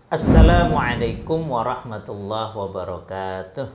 Assalamualaikum warahmatullahi wabarakatuh.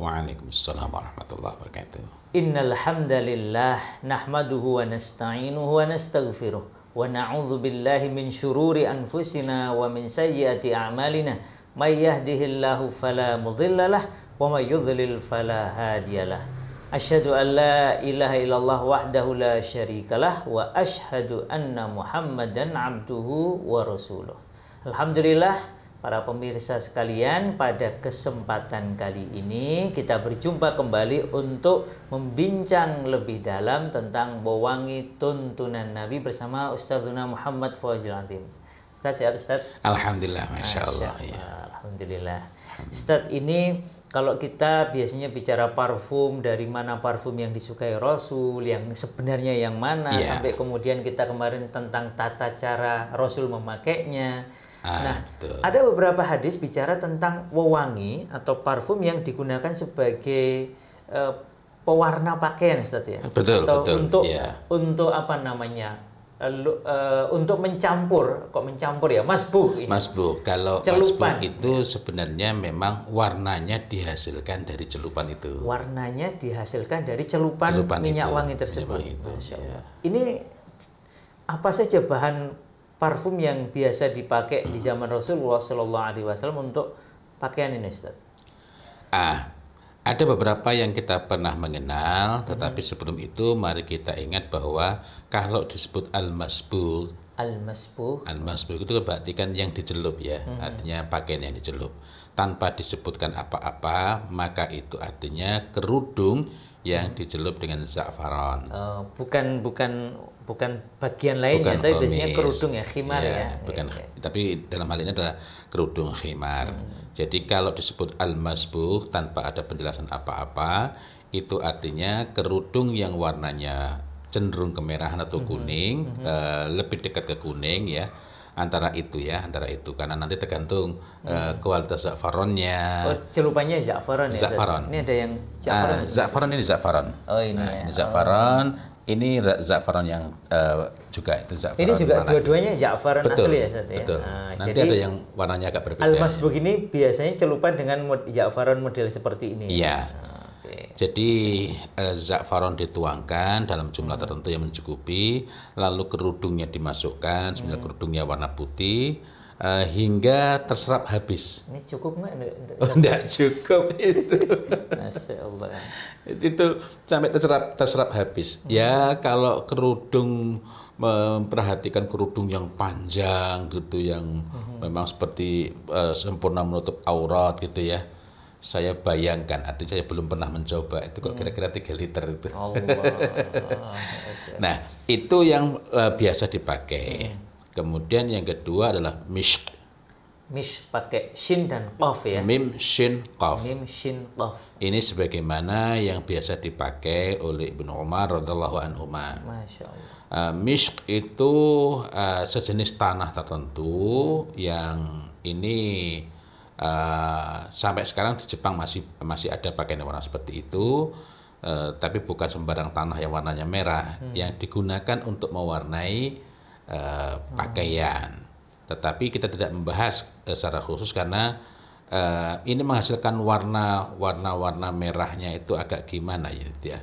Waalaikumsalam warahmatullahi wabarakatuh. Innal hamdalillah nahmaduhu wa nasta'inuhu wa nastaghfiruh wa na'udzu billahi min syururi anfusina wa min sayyiati a'malina. May yahdihillahu fala mudhillalah wa may yudhlil fala hadiyalah. Asyhadu an la ilaha illallah wahdahu la syarikalah wa asyhadu anna Muhammadan abduhu wa rasuluh. Alhamdulillah, para pemirsa sekalian, pada kesempatan kali ini kita berjumpa kembali untuk membincang lebih dalam tentang mewangi tuntunan Nabi bersama Ustadzuna Muhammad Fawzul Azim. Ustadz, sehat Ustadz? Alhamdulillah, Masya Allah. Ya. Alhamdulillah. Ustadz, ini kalau kita biasanya bicara parfum, dari mana parfum yang disukai Rasul, yang sebenarnya yang mana, sampai kemudian kita kemarin tentang tata cara Rasul memakainya. Nah, betul. Ada beberapa hadis bicara tentang wewangi atau parfum yang digunakan sebagai pewarna pakaian, Ustaz ya. Betul, atau betul. Untuk apa namanya? Untuk mencampur, kok mencampur ya? Masbuh. Masbuh. Kalau celupan. Masbuh itu sebenarnya memang warnanya dihasilkan dari celupan itu. Warnanya dihasilkan dari celupan minyak wangi tersebut. Masya Allah. Ini apa saja bahan parfum yang biasa dipakai di zaman Rasulullah Shallallahu Alaihi Wasallam untuk pakaian ini, Ustaz? Ada beberapa yang kita pernah mengenal, tetapi sebelum itu mari kita ingat bahwa kalau disebut al-masbuh, al-masbuh itu berarti kan yang dicelup ya, artinya pakaian yang dicelup. Tanpa disebutkan apa-apa, maka itu artinya kerudung yang dicelup dengan za'faran. Bukan bagian lainnya, tapi biasanya kerudung ya, khimar ya. Bukan, tapi dalam hal ini adalah kerudung khimar. Jadi kalau disebut al-masbuh tanpa ada penjelasan apa-apa, itu artinya kerudung yang warnanya cenderung kemerahan atau kuning, lebih dekat ke kuning ya. Antara itu karena nanti tergantung kualitas za'faronnya. Celupannya za'faron ya. Za'faron. Ini ada yang za'faron. Za'faron ini za'faron. Oh ini. Ini za'faron. Ini za'faron yang juga itu za'faron. Ini juga dua-duanya za'faron asli ya, Ustaz ya. Betul. Nanti jadi, ada yang warnanya agak berbeda. Al-masbuh ini biasanya celupan dengan za'faron model seperti ini. Iya. Jadi za'faron dituangkan dalam jumlah tertentu yang mencukupi, lalu kerudungnya dimasukkan, sebenarnya kerudungnya warna putih, hingga terserap habis. Ini cukup nggak? Tidak cukup itu. Masya Allah. Itu sampai terserap habis. Ya kalau kerudung, memperhatikan kerudung yang panjang gitu, yang memang seperti sempurna menutup aurat gitu ya. Saya bayangkan, artinya saya belum pernah mencoba itu kok kira-kira 3 liter itu. Nah, itu yang biasa dipakai. Kemudian yang kedua adalah mishk. Mishk pakai shin dan qaf ya. Mim shin qaf. Mim shin qaf. Ini sebagaimana yang biasa dipakai oleh Ibnu Umar radhiyallahu anhu. Masya Allah. Mishk itu sejenis tanah tertentu yang ini sampai sekarang di Jepang masih ada pakaian warna seperti itu, tapi bukan sembarang tanah yang warnanya merah yang digunakan untuk mewarnai pakaian. Tetapi kita tidak membahas secara khusus karena ini menghasilkan warna merahnya itu agak gimana ya.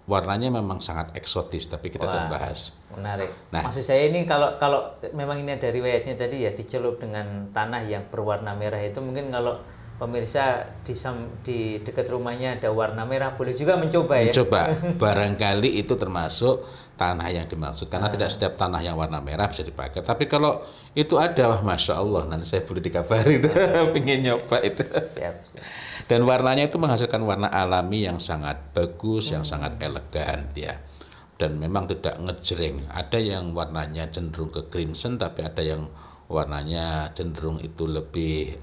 Warnanya memang sangat eksotis, tapi kita tidak bahas. Menarik. Nah, maksud saya ini kalau memang ini ada riwayatnya tadi ya, dicelup dengan tanah yang berwarna merah itu, mungkin kalau pemirsa di dekat rumahnya ada warna merah, boleh juga mencoba ya. Mencoba. Barangkali itu termasuk tanah yang dimaksud, karena tidak setiap tanah yang warna merah bisa dipakai. Tapi kalau itu ada, Masya Allah, nanti saya boleh dikabari itu, pengen nyoba itu. Siap. Dan warnanya itu menghasilkan warna alami yang sangat bagus, yang sangat elegan ya. Dan memang tidak ngejreng. Ada yang warnanya cenderung ke crimson, tapi ada yang warnanya cenderung itu lebih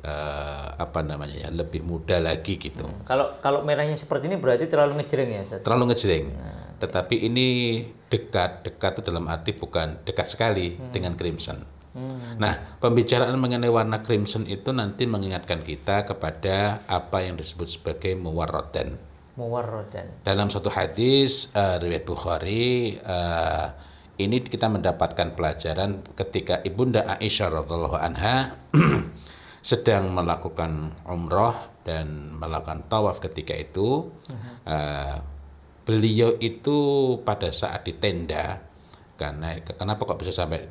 lebih muda lagi gitu. Kalau merahnya seperti ini berarti terlalu ngejreng ya, Ustaz? Terlalu ngejreng. Tetapi ini dekat itu dalam arti bukan dekat sekali dengan crimson. Nah, pembicaraan mengenai warna crimson itu nanti mengingatkan kita kepada apa yang disebut sebagai muwarrodan. Muwarrodan. Dalam satu hadis riwayat Bukhari, ini kita mendapatkan pelajaran ketika Ibunda Aisyah radhiyallahu anha sedang melakukan umroh dan melakukan tawaf ketika itu. Beliau itu pada saat di tenda, karena kenapa kok bisa sampai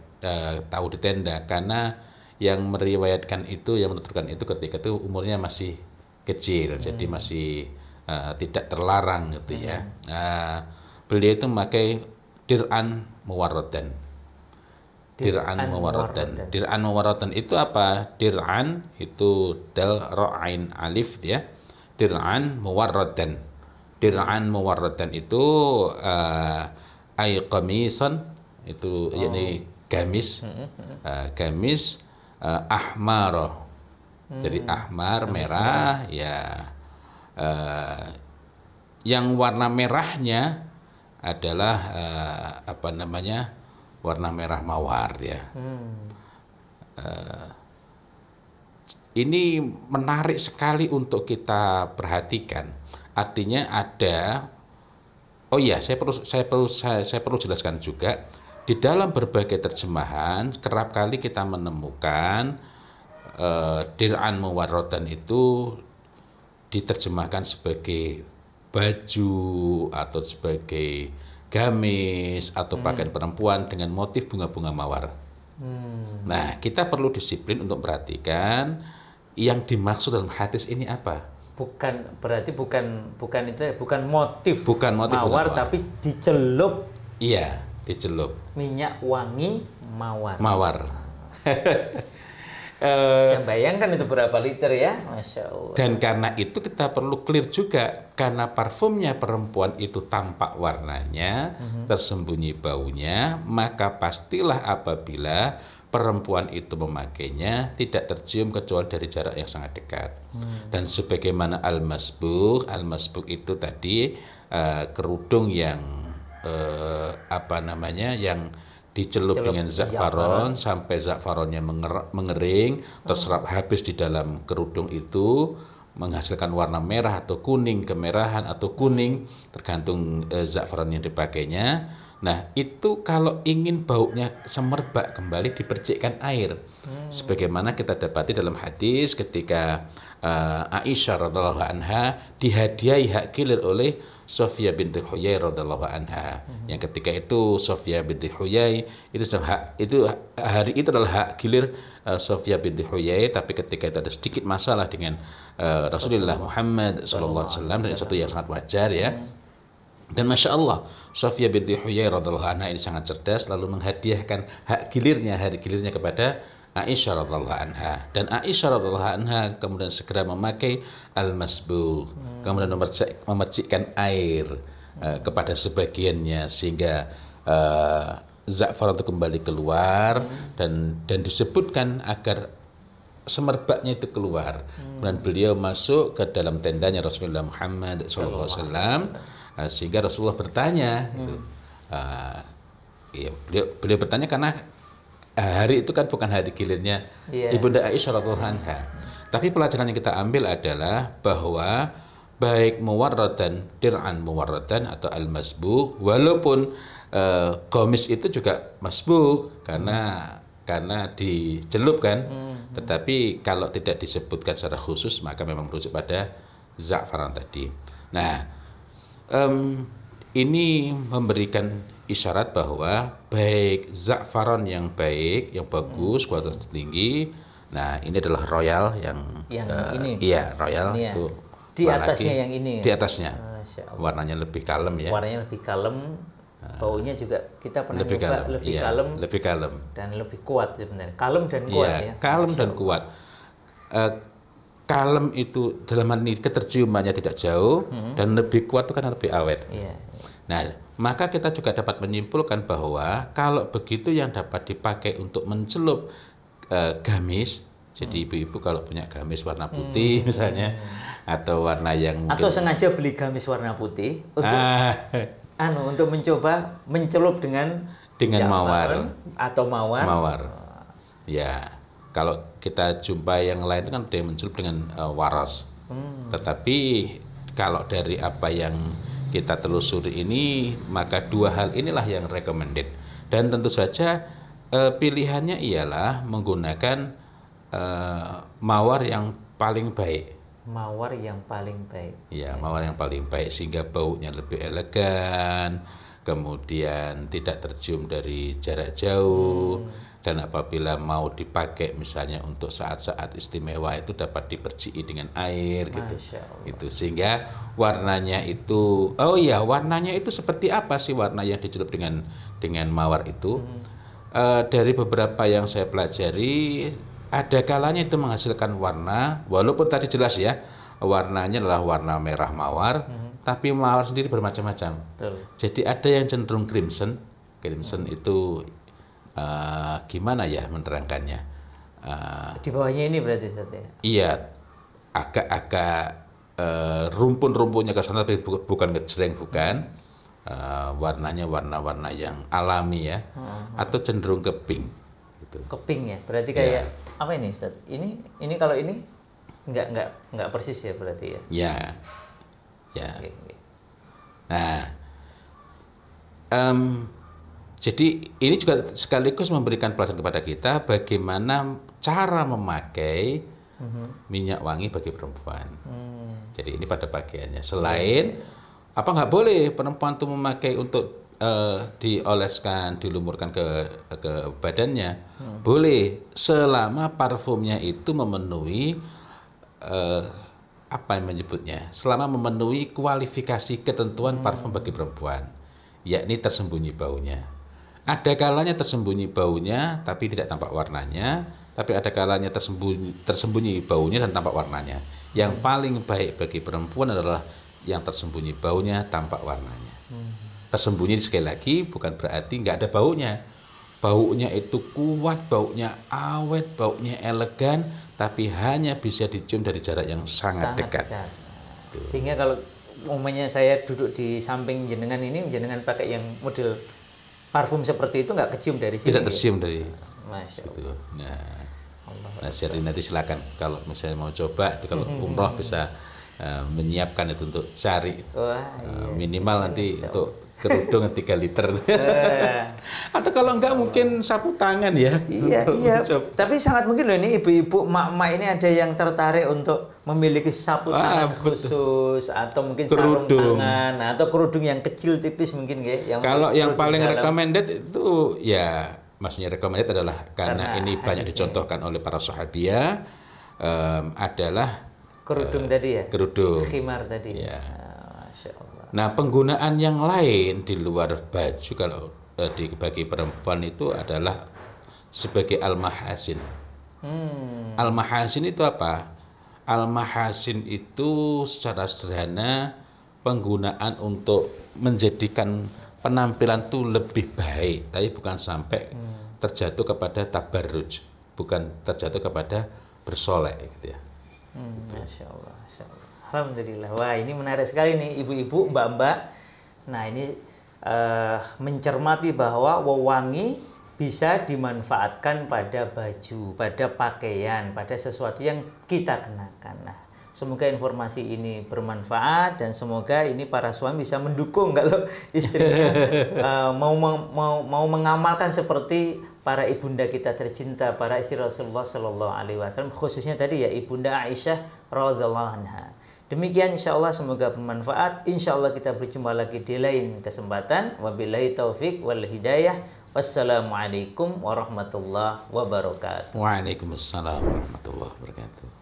tahu di tenda? Karena yang meriwayatkan itu, yang menuturkan itu ketika itu umurnya masih kecil, jadi masih tidak terlarang gitu ya. Beliau itu memakai dir'an muwarradan. Dir'an muwarradan. Dir'an muwarradan itu apa? Dir'an itu dal ra ain alif ya. Dir'an muwarradan. Dir'an muwarradan itu ay qamisan itu yakni gamis. Gamis ahmar. Jadi ahmar merah ya. Yang warna merahnya adalah warna merah mawar ya. Ini menarik sekali untuk kita perhatikan. Artinya ada, saya perlu jelaskan juga, di dalam berbagai terjemahan kerap kali kita menemukan dir'an muwarradan itu diterjemahkan sebagai baju atau sebagai gamis atau pakaian perempuan dengan motif bunga-bunga mawar. Nah, kita perlu disiplin untuk perhatikan yang dimaksud dalam hadis ini apa. Berarti bukan motif, mawar, mawar, tapi dicelup. Iya, dicelup. Minyak wangi mawar. Saya bayangkan itu berapa liter ya, Masya Allah. Dan karena itu kita perlu clear juga, karena parfumnya perempuan itu tampak warnanya, tersembunyi baunya, maka pastilah apabila perempuan itu memakainya tidak tercium kecuali dari jarak yang sangat dekat. Dan sebagaimana al-masbugh itu tadi kerudung yang yang dicelup dengan za'faron sampai za'faronnya mengering, terserap habis di dalam kerudung itu, menghasilkan warna merah atau kuning, kemerahan atau kuning, tergantung za'faron yang dipakainya. Nah, itu kalau ingin baunya semerbak kembali dipercikkan air. Sebagaimana kita dapati dalam hadis ketika Aisyah radhiyallahu anha dihadiahi hak kilir oleh Sofia binti Huyai radhiyallahu anha. Yang ketika itu Sofia binti Huyai itu hari itu adalah hak gilir Sofia binti Huyai, tapi ketika itu ada sedikit masalah dengan Rasulullah Muhammad sallallahu alaihi wasallam, dan itu satu yang sangat wajar ya. Dan Masya Allah, Sofia binti Huyai radhiyallahu anha ini sangat cerdas, lalu menghadiahkan hari gilirnya kepada Aisyah radhiyallahu anha. Dan Aisyah radhiyallahu anha kemudian segera memakai al-masbugh, kemudian memercikkan air kepada sebagiannya sehingga za'faron itu kembali keluar, dan disebutkan agar semerbaknya itu keluar. Dan beliau masuk ke dalam tendanya Rasulullah Muhammad sallallahu alaihi wasallam, sehingga Rasulullah bertanya beliau bertanya karena hari itu kan bukan hari gilirnya Ibunda Aisyah radhiyallahu anha. Tapi pelajaran yang kita ambil adalah bahwa baik muwarradan, dir'an muwarradan atau al-masbugh, walaupun qamis itu juga masbugh karena dicelup kan, tetapi kalau tidak disebutkan secara khusus maka memang merujuk pada za'faran tadi. Nah, ini memberikan isyarat bahwa baik za'faron yang baik, yang bagus, kualitas tinggi. Nah, ini adalah royal yang ini. Iya, royal ini itu. Di atasnya yang ini. Di atasnya. Warnanya lebih kalem ya. Warnanya lebih kalem. Baunya juga kita pernah lebih nyoba kalem. lebih Iya, kalem. Lebih kalem. Dan lebih kuat sebenarnya. Kalem dan kuat ya. Kalem dan kuat. Kalem itu dalam hal ini keterciumannya tidak jauh, dan lebih kuat itu kan lebih awet. Iya. Nah, maka kita juga dapat menyimpulkan bahwa kalau begitu yang dapat dipakai untuk mencelup gamis, jadi ibu-ibu kalau punya gamis warna putih misalnya, atau warna yang atau sengaja beli gamis warna putih untuk untuk mencoba mencelup dengan mawar atau mawar. Ya, kalau kita jumpa yang lain itu kan ada yang mencelup dengan waras. Tetapi kalau dari apa yang kita telusuri ini, maka dua hal inilah yang recommended. Dan tentu saja pilihannya ialah menggunakan mawar yang paling baik. Mawar yang paling baik. Ya, mawar yang paling baik sehingga baunya lebih elegan, kemudian tidak tercium dari jarak jauh, dan apabila mau dipakai misalnya untuk saat-saat istimewa itu dapat diperciki dengan air gitu. Itu sehingga warnanya itu, oh iya, warnanya itu seperti apa sih warna yang dicelup dengan mawar itu? Dari beberapa yang saya pelajari, ada kalanya itu menghasilkan warna, walaupun tadi jelas ya, warnanya adalah warna merah mawar, tapi mawar sendiri bermacam-macam. Jadi ada yang cenderung crimson. Crimson itu gimana ya menerangkannya? Di bawahnya ini berarti Ustaz ya? Iya, agak-agak rumpun-rumpunnya ke sana, tapi bukan ngejreng, bukan. Warnanya warna-warna yang alami ya, atau cenderung ke pink. Gitu. Ke pink ya, berarti kayak apa ini Ustaz? Ini kalau ini nggak persis ya berarti ya? Ya, ya. Okay. Nah, jadi ini juga sekaligus memberikan pelajaran kepada kita bagaimana cara memakai minyak wangi bagi perempuan. Jadi ini pada bagiannya. Selain apa nggak boleh perempuan itu memakai untuk dioleskan, dilumurkan ke badannya, boleh selama parfumnya itu memenuhi apa yang menyebutnya, selama memenuhi kualifikasi ketentuan parfum bagi perempuan, yakni tersembunyi baunya. Ada kalanya tersembunyi baunya tapi tidak tampak warnanya, tapi ada kalanya tersembunyi baunya dan tampak warnanya. Yang paling baik bagi perempuan adalah yang tersembunyi baunya, tampak warnanya. Tersembunyi sekali lagi bukan berarti nggak ada baunya. Baunya itu kuat, baunya awet, baunya elegan, tapi hanya bisa dicium dari jarak yang sangat dekat. Sehingga kalau umumnya saya duduk di samping jenengan ini, jenengan pakai yang model parfum seperti itu nggak kecium dari sini. Tidak tercium dari Masya situ. Nah, jadi nanti silakan kalau misalnya mau coba itu kalau umroh bisa menyiapkan itu untuk cari. Minimal nanti untuk kerudung 3 liter. Atau kalau enggak mungkin sapu tangan ya. Iya. Tapi sangat mungkin loh ini ibu-ibu, mak-mak ini ada yang tertarik untuk memiliki sapu tangan khusus atau mungkin sarung tangan atau kerudung yang kecil tipis mungkin ya. Kalau yang paling recommended itu ya, maksudnya recommended adalah karena ini banyak dicontohkan oleh para sahabiah adalah kerudung tadi ya. Kerudung. Khimar tadi. Ya. Masya Allah. Nah, penggunaan yang lain di luar baju kalau bagi perempuan itu adalah sebagai al-mahasin. Al-mahasin itu apa? Al-mahasin itu secara sederhana penggunaan untuk menjadikan penampilan itu lebih baik, tapi bukan sampai terjatuh kepada tabarruj, bukan terjatuh kepada bersolek gitu ya. Masya Allah. Alhamdulillah. Wah, ini menarik sekali nih ibu-ibu, mbak-mbak. Nah, ini mencermati bahwa wewangi bisa dimanfaatkan pada baju, pada pakaian, pada sesuatu yang kita kenakan. Nah, semoga informasi ini bermanfaat dan semoga ini para suami bisa mendukung kalau istrinya mau mengamalkan seperti para ibunda kita tercinta, para istri Rasulullah Shallallahu Alaihi Wasallam, khususnya tadi ya ibunda Aisyah radhiallahu anha. Demikian insya Allah semoga bermanfaat. Insya Allah kita berjumpa lagi di lain kesempatan. Wabillahi taufik wal hidayah. Wassalamualaikum warahmatullahi wabarakatuh. Waalaikumsalam warahmatullahi wabarakatuh.